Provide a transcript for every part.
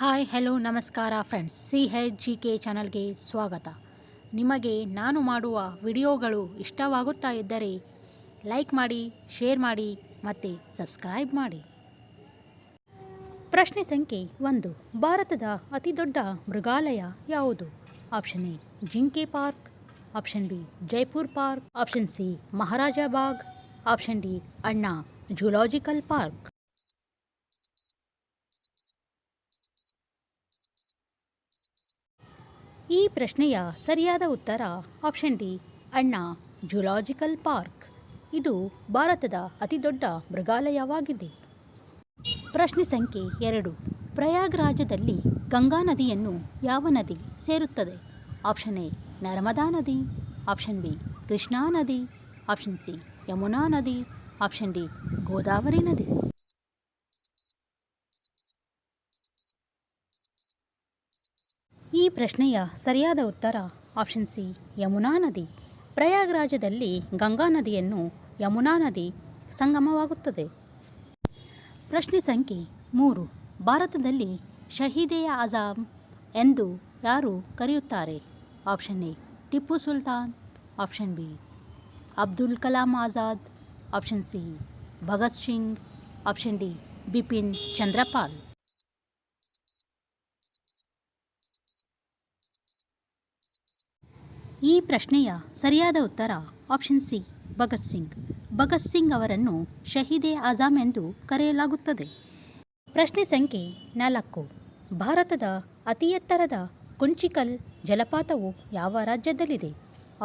Hi hello ನಮಸ್ಕಾರ friends, CHGK ಚಾನಲ್ಗೆ ಸ್ವಾಗತ. ನಿಮಗೆ ನಾನು ಮಾಡುವ ವಿಡಿಯೋಗಳು ಇಷ್ಟವಾಗುತ್ತಾ ಇದ್ದರೆ ಲೈಕ್ ಮಾಡಿ, ಶೇರ್ ಮಾಡಿ ಮತ್ತು ಸಬ್ಸ್ಕ್ರೈಬ್ ಮಾಡಿ. ಪ್ರಶ್ನೆ ಸಂಖ್ಯೆ 1. ಭಾರತದ ಅತಿದೊಡ್ಡ ಮೃಗಾಲಯ ಯಾವುದು? Option A Jinke park, option B Jaipur park, option C Maharaja Bagh, option D Anna zoological park. ಈ ಪ್ರಶ್ನೆಯ ಸರಿಯಾದ ಉತ್ತರ option D Anna zoological park. ಇದು ಭಾರತದ ಅತಿದೊಡ್ಡ ಮೃಗಾಲಯವಾಗಿದೆ. ಪ್ರಶ್ನೆ ಸಂಖ್ಯೆ 2. ಪ್ರಯಾಗ್ರಾಜದಲ್ಲಿ ಗಂಗಾ ನದಿಯನ್ನು ಯಾವ ನದಿ ಸೇರುತ್ತದೆ? ಆಪ್ಷನ್ ಎ ನರ್ಮದಾ ನದಿ, ಆಪ್ಷನ್ ಬಿ ಕೃಷ್ಣಾ ನದಿ, ಆಪ್ಷನ್ ಸಿ ಯಮುನಾ ನದಿ, ಆಪ್ಷನ್ ಡಿ ಗೋದಾವರಿ ನದಿ. ಈ ಪ್ರಶ್ನೆಯ ಸರಿಯಾದ ಉತ್ತರ ಆಪ್ಷನ್ ಸಿ ಯಮುನಾ ನದಿ. ಪ್ರಯಾಗ್ರಾಜದಲ್ಲಿ ಗಂಗಾ ನದಿಯನ್ನು ಯಮುನಾ ನದಿ ಸಂಗಮವಾಗುತ್ತದೆ. ಪ್ರಶ್ನೆ ಸಂಖ್ಯೆ 3. ಭಾರತದಲ್ಲಿ ಶಹೀದೆ ಆಜಮ್ ಎಂದು ಯಾರು ಕರೆಯುತ್ತಾರೆ? Option A Tipu Sultan, option B Abdul Kalam Azad, option C Bhagat Singh, option D Bipin Chandrapal. ಈ ಪ್ರಶ್ನೆಯ ಸರಿಯಾದ ಉತ್ತರ ಆಪ್ಷನ್ ಸಿ ಭಗತ್ ಸಿಂಗ್. ಭಗತ್ ಸಿಂಗ್ ಅವರನ್ನು ಶಹೀದೆ ಆಜಮ್ ಎಂದು ಕರೆಯಲಾಗುತ್ತದೆ. ಪ್ರಶ್ನೆ ಸಂಖ್ಯೆ 4. ಭಾರತದ ಅತಿ ಎತ್ತರದ ಕುಂಚಿಕಲ್ ಜಲಪಾತವು ಯಾವ ರಾಜ್ಯದಲ್ಲಿದೆ?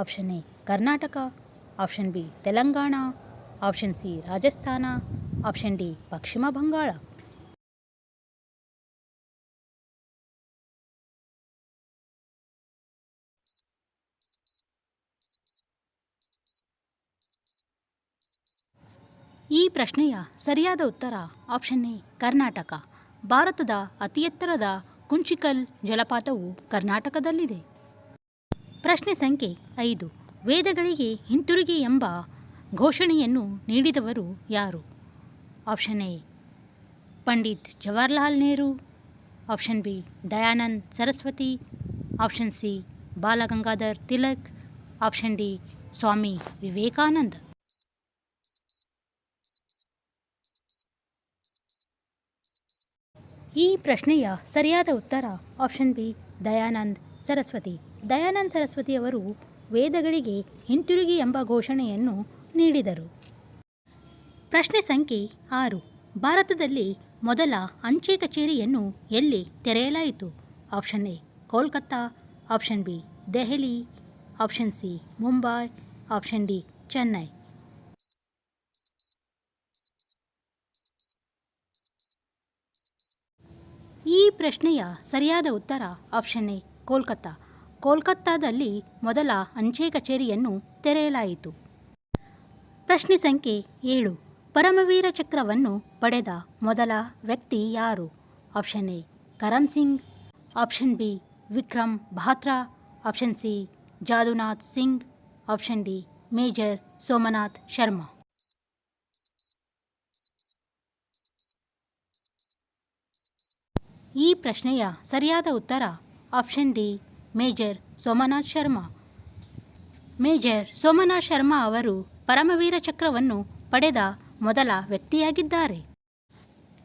Option A Karnataka, option B Telangana, option C Rajasthan, option D Paschima Bangala. ಈ ಪ್ರಶ್ನೆಯ ಸರಿಯಾದ ಉತ್ತರ ಆಪ್ಷನ್ ಎ ಕರ್ನಾಟಕ. ಭಾರತದ ಅತಿ ಎತ್ತರದ ಕುಂಚಿಕಲ್ ಜಲಪಾತವು ಕರ್ನಾಟಕದಲ್ಲಿದೆ. ಪ್ರಶ್ನೆ ಸಂಖ್ಯೆ 5. ವೇದಗಳಿಗೆ ಹಿಂತಿರುಗಿ ಎಂಬ ಘೋಷಣೆಯನ್ನು ನೀಡಿದವರು ಯಾರು? Option A Pandit Jawaharlal Nehru, option B Dayanand Saraswati, option C Balagangadhar Tilak, option D Swami Vivekananda. ಈ ಪ್ರಶ್ನೆಯ ಸರಿಯಾದ ಉತ್ತರ ಆಪ್ಷನ್ ಬಿ ದಯಾನಂದ್ ಸರಸ್ವತಿ. ದಯಾನಂದ್ ಸರಸ್ವತಿಯವರು ವೇದಗಳಿಗೆ ಹಿಂತಿರುಗಿ ಎಂಬ ಘೋಷಣೆಯನ್ನು ನೀಡಿದರು. ಪ್ರಶ್ನೆ ಸಂಖ್ಯೆ 6. ಭಾರತದಲ್ಲಿ ಮೊದಲ ಅಂಚೆ ಕಚೇರಿಯನ್ನು ಎಲ್ಲಿ ತೆರೆಯಲಾಯಿತು? Option A Kolkata, option B Delhi, option C Mumbai, option D Chennai. ಈ ಪ್ರಶ್ನೆಯ ಸರಿಯಾದ ಉತ್ತರ ಆಪ್ಷನ್ ಎ ಕೋಲ್ಕತ್ತಾ. ಕೋಲ್ಕತ್ತಾದಲ್ಲಿ ಮೊದಲ ಅಂಚೆ ಕಚೇರಿಯನ್ನು ತೆರೆಯಲಾಯಿತು. ಪ್ರಶ್ನೆ ಸಂಖ್ಯೆ 7. ಪರಮವೀರ ಚಕ್ರವನ್ನು ಪಡೆದ ಮೊದಲ ವ್ಯಕ್ತಿ ಯಾರು? Option A Karam Singh, option B Vikram Batra, option C Jadunath Singh, option D major Somnath Sharma. ಈ ಪ್ರಶ್ನೆಯ ಸರಿಯಾದ ಉತ್ತರ option D major Somnath Sharma. Major Somnath Sharma ಅವರು ಪರಮವೀರ ಚಕ್ರವನ್ನು ಪಡೆದ ಮೊದಲ ವ್ಯಕ್ತಿಯಾಗಿದ್ದಾರೆ.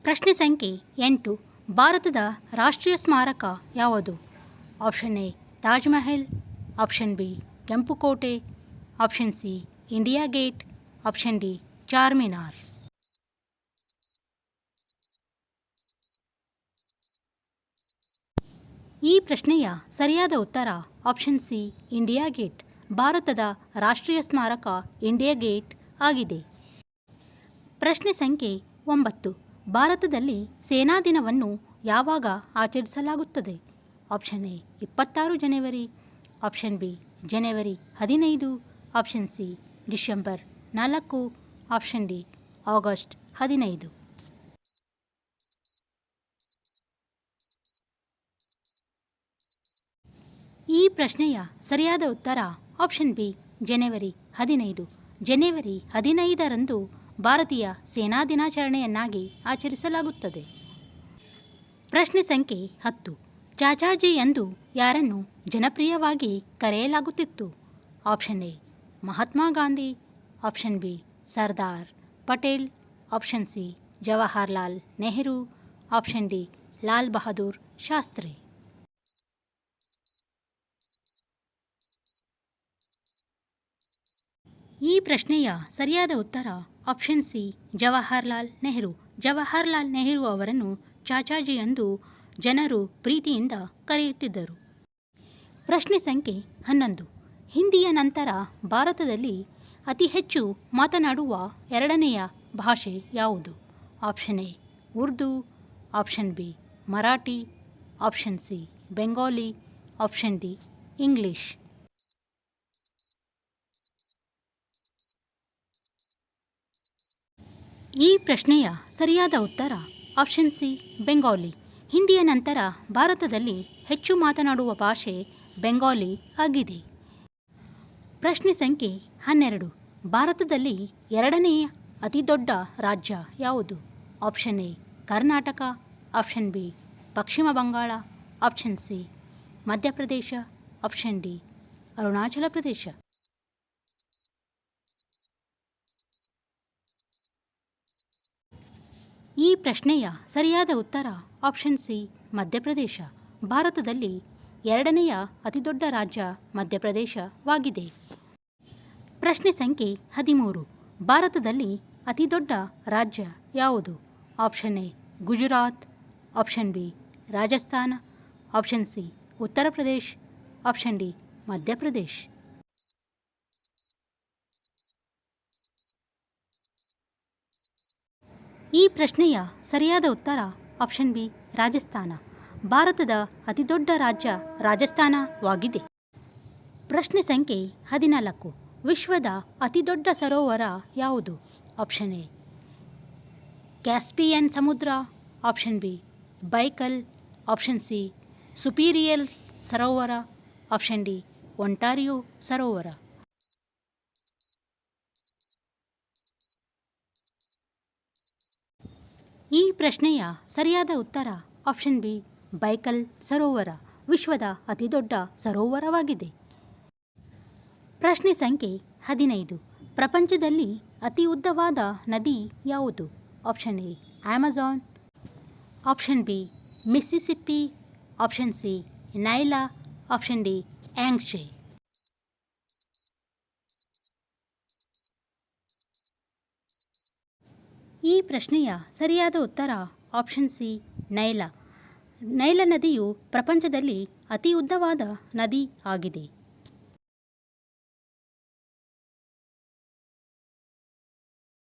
ಪ್ರಶ್ನೆ ಸಂಖ್ಯೆ 8. ಭಾರತದ ರಾಷ್ಟ್ರೀಯ ಸ್ಮಾರಕ ಯಾವುದು? Option A Taj Mahal, option B Kempukote, option C India gate, option D Charminar. ಈ ಪ್ರಶ್ನೆಯ ಸರಿಯಾದ ಉತ್ತರ ಆಪ್ಷನ್ ಸಿ ಇಂಡಿಯಾ ಗೇಟ್. ಭಾರತದ ರಾಷ್ಟ್ರೀಯ ಸ್ಮಾರಕ ಇಂಡಿಯಾ ಗೇಟ್ ಆಗಿದೆ. ಪ್ರಶ್ನೆ ಸಂಖ್ಯೆ 9. ಭಾರತದಲ್ಲಿ ಸೇನಾ ದಿನವನ್ನು ಯಾವಾಗ ಆಚರಿಸಲಾಗುತ್ತದೆ? Option A 26 January, option B January 15, option C December 4, option D August 15. ಈ ಪ್ರಶ್ನೆಯ ಸರಿಯಾದ ಉತ್ತರ ಆಪ್ಷನ್ ಬಿ ಜನವರಿ 15. ಜನವರಿ 15ರಂದು ಭಾರತೀಯ ಸೇನಾ ದಿನಾಚರಣೆಯನ್ನಾಗಿ ಆಚರಿಸಲಾಗುತ್ತದೆ. ಪ್ರಶ್ನೆ ಸಂಖ್ಯೆ 10. ಚಾಚಾಜಿ ಎಂದು ಯಾರನ್ನು ಜನಪ್ರಿಯವಾಗಿ ಕರೆಯಲಾಗುತ್ತಿತ್ತು? Option A Mahatma Gandhi, option B Sardar Patel, option C Jawaharlal Nehru, option D Lal Bahadur Shastri. ಈ ಪ್ರಶ್ನೆಯ ಸರಿಯಾದ ಉತ್ತರ ಆಪ್ಷನ್ ಸಿ ಜವಾಹರ್ಲಾಲ್ ನೆಹರು. ಜವಾಹರ್ಲಾಲ್ ನೆಹರು ಅವರನ್ನು ಚಾಚಾಜಿ ಎಂದು ಜನರು ಪ್ರೀತಿಯಿಂದ ಕರೆಯುತ್ತಿದ್ದರು. ಪ್ರಶ್ನೆ ಸಂಖ್ಯೆ 11. ಹಿಂದಿಯ ನಂತರ ಭಾರತದಲ್ಲಿ ಅತಿ ಹೆಚ್ಚು ಮಾತನಾಡುವ ಎರಡನೆಯ ಭಾಷೆ ಯಾವುದು? Option A Urdu, option B Marathi, option C Bengali, option D English. ಈ ಪ್ರಶ್ನೆಯ ಸರಿಯಾದ ಉತ್ತರ ಆಪ್ಷನ್ ಸಿ ಬೆಂಗಾಲಿ. ಹಿಂದಿಯ ನಂತರ ಭಾರತದಲ್ಲಿ ಹೆಚ್ಚು ಮಾತನಾಡುವ ಭಾಷೆ ಬೆಂಗಾಲಿ ಆಗಿದೆ. ಪ್ರಶ್ನೆ ಸಂಖ್ಯೆ 12. ಭಾರತದಲ್ಲಿ ಎರಡನೆಯ ಅತಿದೊಡ್ಡ ರಾಜ್ಯ ಯಾವುದು? Option A Karnataka, option B Paschima Bangala, option C Madhya Pradesh, option D Arunachal Pradesh. ಈ ಪ್ರಶ್ನೆಯ ಸರಿಯಾದ ಉತ್ತರ ಆಪ್ಷನ್ ಸಿ ಮಧ್ಯಪ್ರದೇಶ. ಭಾರತದಲ್ಲಿ ಎರಡನೆಯ ಅತಿದೊಡ್ಡ ರಾಜ್ಯ ಮಧ್ಯಪ್ರದೇಶವಾಗಿದೆ. ಪ್ರಶ್ನೆ ಸಂಖ್ಯೆ 13. ಭಾರತದಲ್ಲಿ ಅತಿದೊಡ್ಡ ರಾಜ್ಯ ಯಾವುದು? Option A Gujarat, option B Rajasthan, option C Uttar Pradesh, option D Madhya Pradesh. ಈ ಪ್ರಶ್ನೆಯ ಸರಿಯಾದ ಉತ್ತರ ಆಪ್ಷನ್ ಬಿ ರಾಜಸ್ಥಾನ. ಭಾರತದ ಅತಿದೊಡ್ಡ ರಾಜ್ಯ ರಾಜಸ್ಥಾನವಾಗಿದೆ. ಪ್ರಶ್ನೆ ಸಂಖ್ಯೆ 14. ವಿಶ್ವದ ಅತಿದೊಡ್ಡ ಸರೋವರ ಯಾವುದು? ಆಪ್ಷನ್ ಎ ಕ್ಯಾಸ್ಪಿಯನ್ ಸಮುದ್ರ, option B Baikal, option C superior ಸರೋವರ, ಆಪ್ಷನ್ ಡಿ ಒಂಟಾರಿಯೋ ಸರೋವರ. ಈ ಪ್ರಶ್ನೆಯ ಸರಿಯಾದ ಉತ್ತರ ಆಪ್ಷನ್ ಬಿ ಬೈಕಲ್ ಸರೋವರ ವಿಶ್ವದ ಅತಿದೊಡ್ಡ ಸರೋವರವಾಗಿದೆ. ಪ್ರಶ್ನೆ ಸಂಖ್ಯೆ 15. ಪ್ರಪಂಚದಲ್ಲಿ ಅತಿ ಉದ್ದವಾದ ನದಿ ಯಾವುದು? Option A Amazon, option B Mississippi, option C Nile, option D Yangtze. ಈ ಪ್ರಶ್ನೆಯ ಸರಿಯಾದ ಉತ್ತರ ಆಪ್ಷನ್ ಸಿ ನೈಲ. ನೈಲ ನದಿಯು ಪ್ರಪಂಚದಲ್ಲಿ ಅತಿ ಉದ್ದವಾದ ನದಿ ಆಗಿದೆ.